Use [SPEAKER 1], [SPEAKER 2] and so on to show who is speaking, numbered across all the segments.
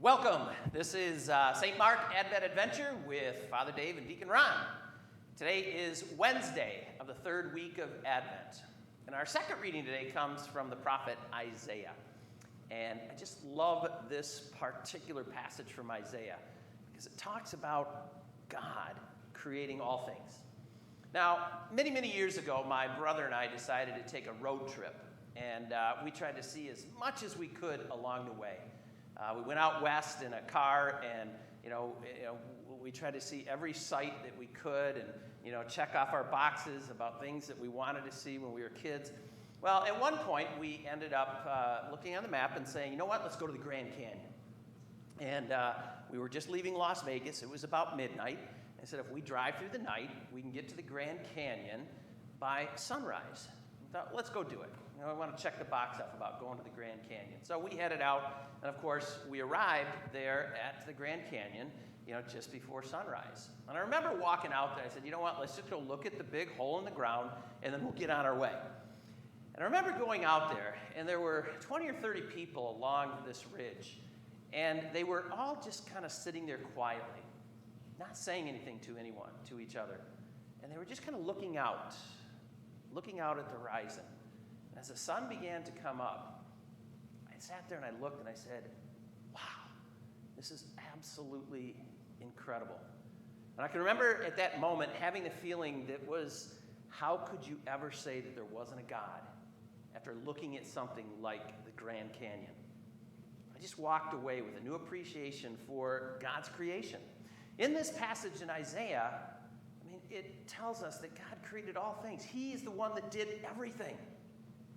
[SPEAKER 1] Welcome. This is St. Mark Advent Adventure with Father Dave and Deacon Ron. Today is Wednesday of the third week of Advent. And our second reading today comes from the prophet Isaiah. And I just love this particular passage from Isaiah because it talks about God creating all things. Now, many, many years ago, my brother and I decided to take a road trip. And we tried to see as much as we could along the way. We went out west in a car, and we tried to see every site that we could, and check off our boxes about things that we wanted to see when we were kids. Well, at one point, we ended up looking on the map and saying, you know what, let's go to the Grand Canyon. And we were just leaving Las Vegas. It was about midnight. I said, if we drive through the night, we can get to the Grand Canyon by sunrise. I thought, let's go do it. I want to check the box off about going to the Grand Canyon. So we headed out, and of course, we arrived there at the Grand Canyon, just before sunrise. And I remember walking out there, I said, you know what, let's just go look at the big hole in the ground, and then we'll get on our way. And I remember going out there, and there were 20 or 30 people along this ridge, and they were all just kind of sitting there quietly, not saying anything to each other. And they were just kind of looking out at the horizon. As the sun began to come up, I sat there and I looked and I said, wow, this is absolutely incredible. And I can remember at that moment having the feeling that was, how could you ever say that there wasn't a God after looking at something like the Grand Canyon? I just walked away with a new appreciation for God's creation. In this passage in Isaiah, it tells us that God created all things. He is the one that did everything.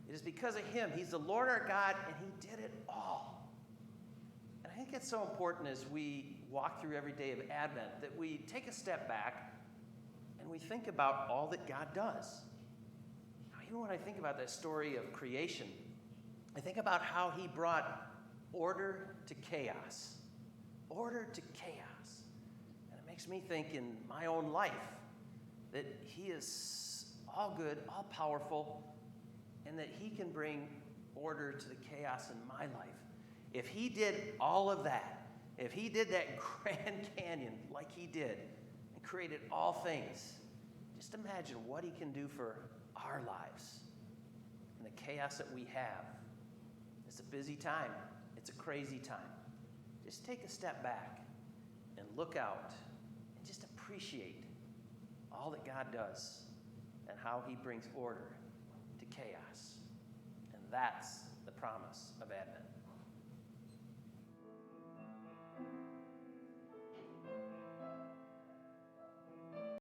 [SPEAKER 1] It is because of him. He's the Lord our God, and he did it all. And I think it's so important as we walk through every day of Advent that we take a step back and we think about all that God does. Now, even when I think about that story of creation, I think about how he brought order to chaos. Order to chaos. And it makes me think in my own life that he is all good, all powerful, and that he can bring order to the chaos in my life. If he did all of that, if he did that Grand Canyon like he did and created all things, just imagine what he can do for our lives and the chaos that we have. It's a busy time. It's a crazy time. Just take a step back and look out and just appreciate all that God does and how he brings order to chaos. And that's the promise of Advent.